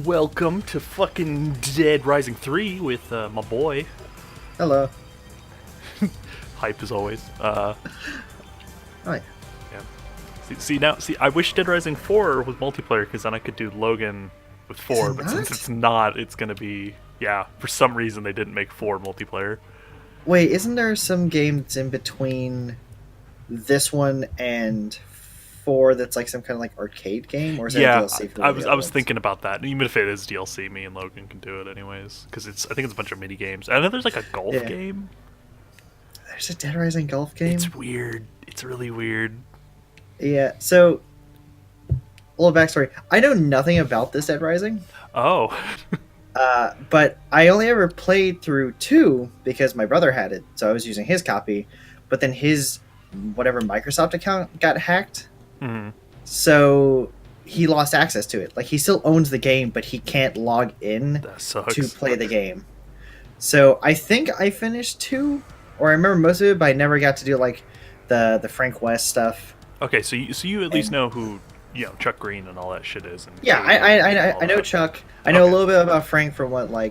Welcome to fucking Dead Rising 3 with my boy. Hello. Hype as always. Hi. Yeah. See, I wish Dead Rising 4 was multiplayer because then I could do Logan with 4, but since it's not, it's gonna be, yeah, for some reason they didn't make 4 multiplayer. Wait, isn't there some games in between this one and 4 that's like some kind of like arcade game, or is that Yeah, DLC for I one of was the I other was ones? thinking about that. Even if it is DLC, me and Logan can do it anyways because I think it's a bunch of mini games. I know there's like a golf Yeah. game. There's a Dead Rising golf game. It's weird. It's really weird. Yeah. So, a little backstory. I know nothing about this Dead Rising. Oh. But I only ever played through 2 because my brother had it, so I was using his copy. But then his whatever Microsoft account got hacked, Hmm. so he lost access to it. Like he still owns the game, but he can't log in That sucks. to play the game. So I think I finished 2, or I remember most of it, but I never got to do like the Frank West stuff. Okay, so you at least And know who Chuck Green and all that shit is. And yeah, Kate and all I know that. Chuck. I know a Okay. little bit about Frank from what Yeah.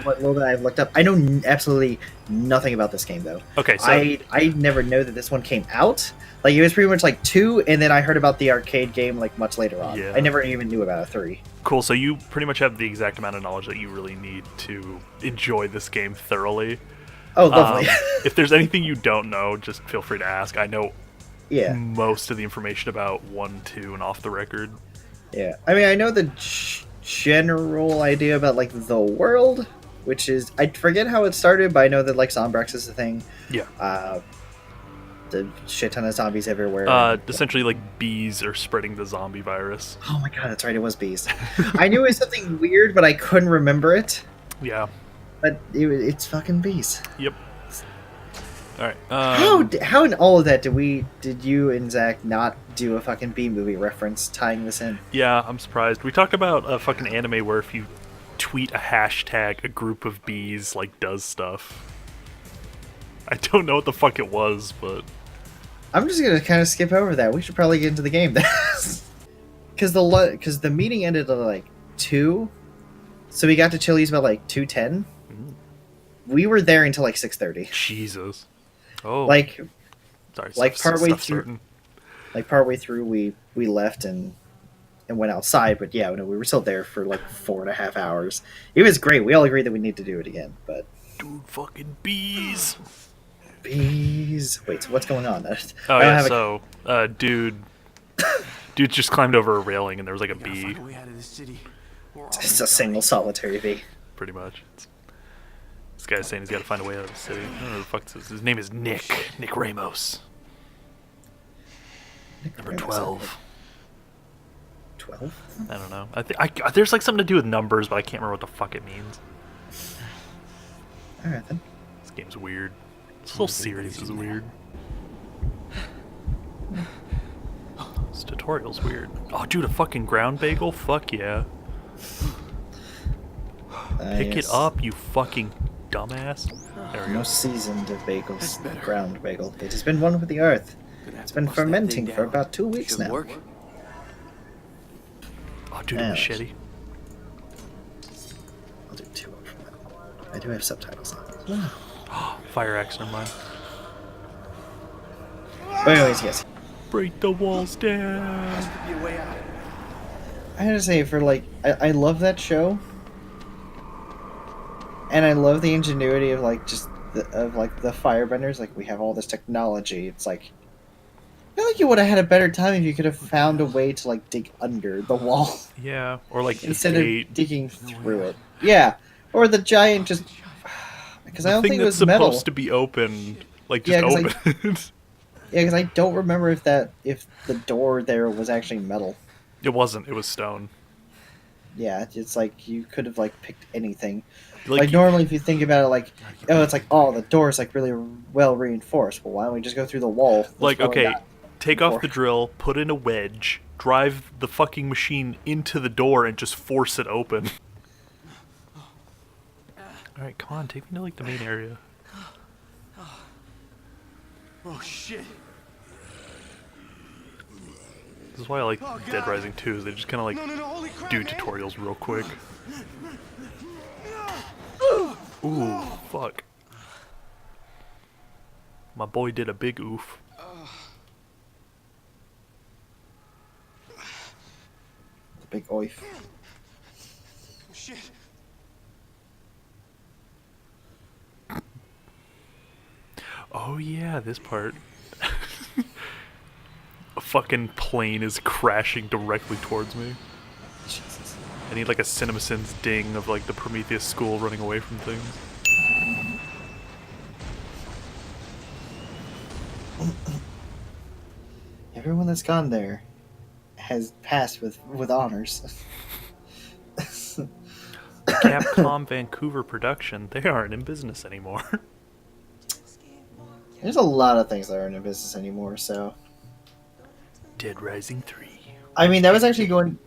what little bit I've looked up. I know absolutely nothing about this game though. Okay, so I never know that this one came out. Like it was pretty much like 2, and then I heard about the arcade game like much later on. Yeah. I never even knew about a 3. cool. So you pretty much have the exact amount of knowledge that you really need to enjoy this game thoroughly. Oh, lovely. If there's anything you don't know, just feel free to ask. I know Yeah, most of the information about 1, 2, and off the record. yeah. I mean, I know the general idea about like the world, which is I forget how it started, but I know that like Zombrex is a thing. Yeah. The shit ton of zombies everywhere. Essentially, like bees are spreading the zombie virus. Oh my god, that's right, it was bees. I knew it was something weird, but I couldn't remember it. Yeah. But it's fucking bees. Yep. All right. How in all of that did you and Zach not do a fucking bee movie reference tying this in? Yeah, I'm surprised. We talked about a fucking anime where if you tweet a hashtag, a group of bees like does stuff. I don't know what the fuck it was, but I'm just gonna kind of skip over that. We should probably get into the game then, because the meeting ended at like 2, so we got to Chili's about like 2:10. We were there until like 6:30. Jesus. Oh, Like sorry. like partway stuff through, starting. we left and went outside. But yeah, no, we were still there for like 4.5 hours. It was great. We all agreed that we need to do it again. But Dude, fucking bees. bees. Wait, so what's going on? Oh I don't yeah, have a- so dude just climbed over a railing and there was like a bee, It's a single solitary bee. pretty much. This guy's saying he's got to find a way out of the city. I don't know who the fuck this is. His name is Nick Ramos. Number 12. 12. I don't know. There's like something to do with numbers, but I can't remember what the fuck it means. All right then. This game's weird. This whole series is weird. This tutorial's weird. Oh, dude, a fucking ground bagel? Fuck yeah. Pick it Yes. up, you fucking dumbass. There we go. Most seasoned of bagels, ground bagel. It has been one with the earth. It's been fermenting for about 2 weeks now. Oh, dude, a Ouch. machete. I'll do 2 up from that. I do have subtitles on. Fire axe, never mind. But anyways, yes. Break the walls down. I had to say, for like, I love that show, and I love the ingenuity of like just of like the firebenders. Like we have all this technology. It's like I feel like you would have had a better time if you could have found a way to like dig under the wall Yeah, or like the instead gate. of digging through it. Yeah, or the giant just because I The don't thing think it that's was metal. supposed to be open, like Yeah, just 'cause open. Yeah, because I don't remember if the door there was actually metal. It wasn't. It was stone. Yeah, it's like you could have like picked anything. Like normally, if you think about it, it's like the door is like really well reinforced. Well, why don't we just go through the wall? That's Like, probably okay, not take off the reinforced. drill, put in a wedge, drive the fucking machine into the door, and just force it open. All right, come on, take me to like the main area. Oh shit. This is why I like Dead Rising 2. They just kind of like Holy crap, do man. tutorials real quick. Ooh, fuck. My boy did a big oof. The big oif. Shit. Oh yeah, this part. A fucking plane is crashing directly towards me. Jesus. I need like a CinemaSins ding of like the Prometheus school running away from things. Everyone that's gone there has passed with honors. Capcom Vancouver production, they aren't in business anymore. There's a lot of things that aren't in business anymore, so Dead Rising 3. I mean that was actually going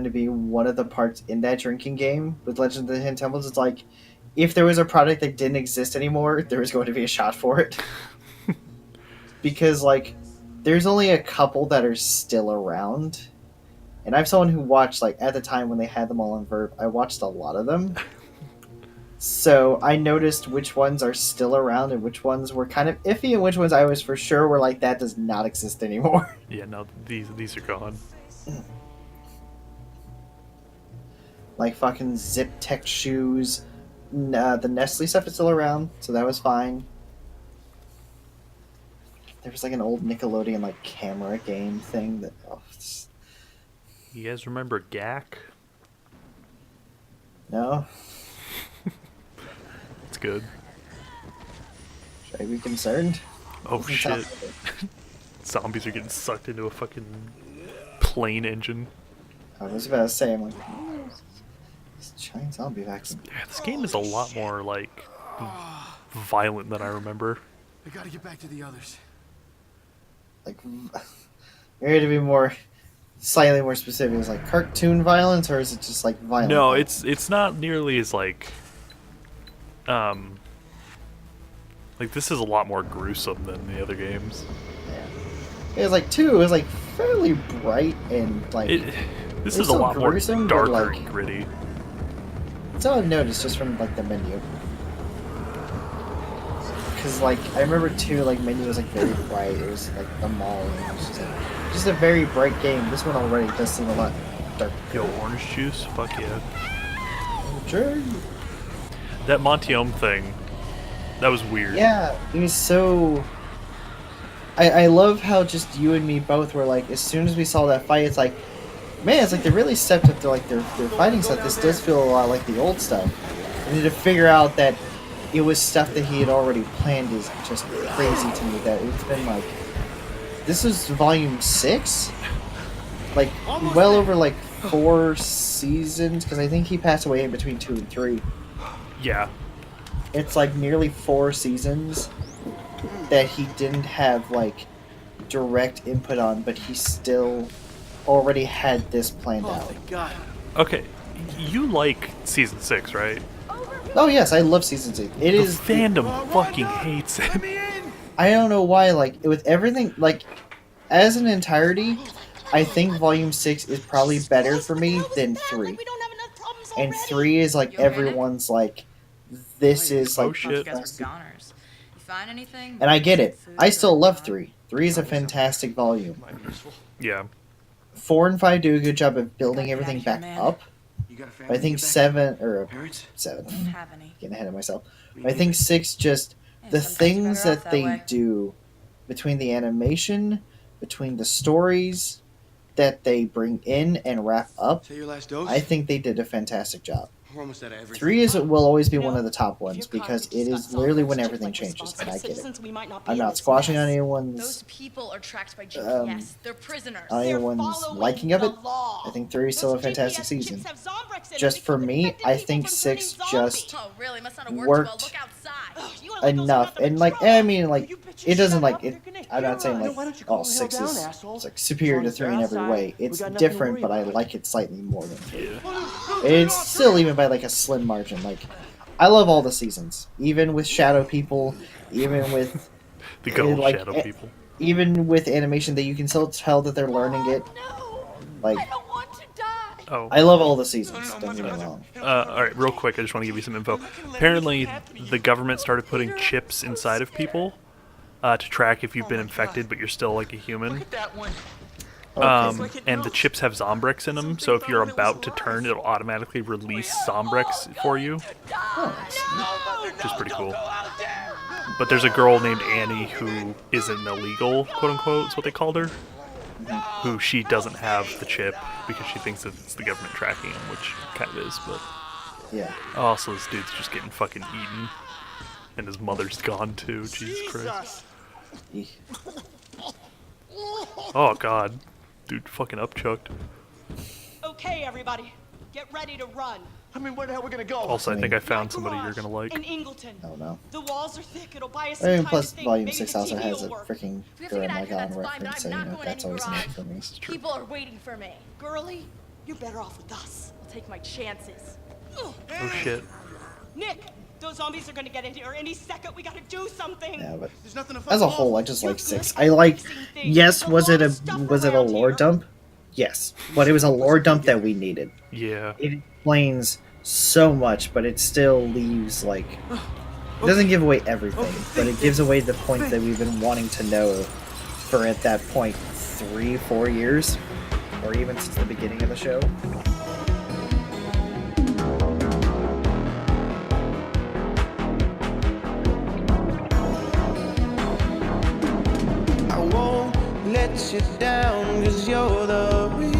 to be one of the parts in that drinking game with Legend of the Hidden Temples. It's like if there was a product that didn't exist anymore, there was going to be a shot for it. Because like there's only a couple that are still around. And I'm someone who watched, like, at the time when they had them all on Verb, I watched a lot of them. So I noticed which ones are still around and which ones were kind of iffy and which ones I was for sure were like, that does not exist anymore. Yeah, no, these are gone. Like fucking Zip Tech shoes. The Nestle stuff is still around, so that was fine. There was like an old Nickelodeon like camera game thing that... Oh, You guys remember GAC? no? It's good. Should I be concerned? Oh Doesn't shit. sound like it. Zombies are getting sucked into a fucking plane engine. I was about to say, I'm like, this giant zombie vacuum. Yeah, this game is a lot more like violent than I remember. I gotta get back to the others. Like, you're going to be more, slightly more specific. Is like cartoon violence, or is it just like violent? No, violence? it's not nearly as like this is a lot more gruesome than the other games. Yeah. It was like 2. It was like fairly bright and like. This It's is a so lot more gruesome, but, darker like- and gritty. That's all I've noticed just from like the menu. Because like I remember 2, like menu was like very bright. It was like the mall. And it was just a very bright game. This one already does seem a lot darker. Yo, orange juice? Fuck yeah. Sure. That Montiome thing, that was weird. Yeah, it was so. I love how just you and me both were like, as soon as we saw that fight, it's like, man, it's like they really stepped up to like their fighting stuff. This does feel a lot like the old stuff. And then to figure out that it was stuff that he had already planned is just crazy to me. That it's been like, this is volume 6, like well over like 4 seasons, because I think he passed away in between 2 and 3. Yeah. It's like nearly 4 seasons that he didn't have like direct input on, but he still already had this planned out. Thank God. Okay, you like season 6, right? Oh yes, I love season 6. It The is. fandom fucking hates it. Let me in. I don't know why. Like with everything, like as an entirety, I think volume 6 is probably better for me than 3. And 3 is like everyone's like, this is Oh, like. shit. fantastic. goners. You find anything? And I get it. I still love 3. 3 is a fantastic volume. Yeah. 4 and 5 do a good job of building everything Get out back of here, man. up. You got a family But I think to get back 7 or to? Parents? 7. Don't have any. Getting ahead of myself. I think 6 just Yeah, the sometimes things you're better that off that they way. do between the animation, between the stories that they bring in and wrap up. Say your last dose? I think they did a fantastic job. We're almost out of everything. 3 is will always be one of the top If ones your because country it just is got literally solved, when just everything like changes, and responsible I get it. citizens, we might not be I'm in not this squashing mess. on Those anyone's people are tracked by GPS. They're prisoners. anyone's following liking of the it. law. I think 3 is still a Those fantastic GPS season. chips have Zombrex in it Just for because it me, protected I people think from 6 turning just zombie. Oh, really? Must not have worked worked well. Look outside. Ugh, you wanna let those enough. nothing And but like, trouble. I mean, like You bitches it doesn't shut like up, it. you're gonna I'm not hear saying us. like Why don't you all calm the hell 6 down, is asshole? it's like superior to As long 3 in as every they're way. outside, we It's got nothing to different, worry but I about. like it slightly more than 3. Yeah. It's still even by like a slim margin. Like I love all the seasons, even with Shadow People, even with The good old like, shadow people. even with animation, that you can still tell that they're learning it. No! Like, I don't want to die! Oh. I love all the seasons. Don't get me wrong. Alright, real quick, I just want to give you some info. Apparently, the government started putting chips inside of people to track if you've been infected, but you're still like a human. That one. And the chips have Zombrex in them, so if you're about to turn, it'll automatically release Zombrex for you, which is pretty cool. But there's a girl named Annie who is an illegal, quote-unquote, is what they called her, who she doesn't have the chip because she thinks that it's the government tracking him, which kind of is, but... Yeah. Also, this dude's just getting fucking eaten, and his mother's gone too, Jesus Christ. Eek. Oh, God. Dude fucking upchucked. Okay, everybody, get ready to run. I mean, where the hell are we gonna go? Also, I think I found somebody you're gonna like. In Ingleton. Oh no. The walls are thick. It'll buy us I some mean, time plus to think. Volume Maybe 6 the also TV has a will work. freaking If we have to get Gurren out of here, Lagann that's fine, but reference, so I'm you not know, going that's any always garage. enough for me. People are waiting for me. Girlie, you're better off with us. I'll take my chances. Oh shit. Nick, those zombies are gonna get in here any second. We gotta do something. Yeah, but There's nothing to as a fucking whole, off. I just You're like good 6. at I like. fixing things. Yes, There's was lot it of a stuff lore around here. dump? Yes, but it was a lore dump that we needed. Yeah. It explains so much, but it still leaves like. It doesn't give away everything, but it gives away the point that we've been wanting to know for at that point 3-4 years, or even since the beginning of the show. I won't let you down, 'cause you're the reason.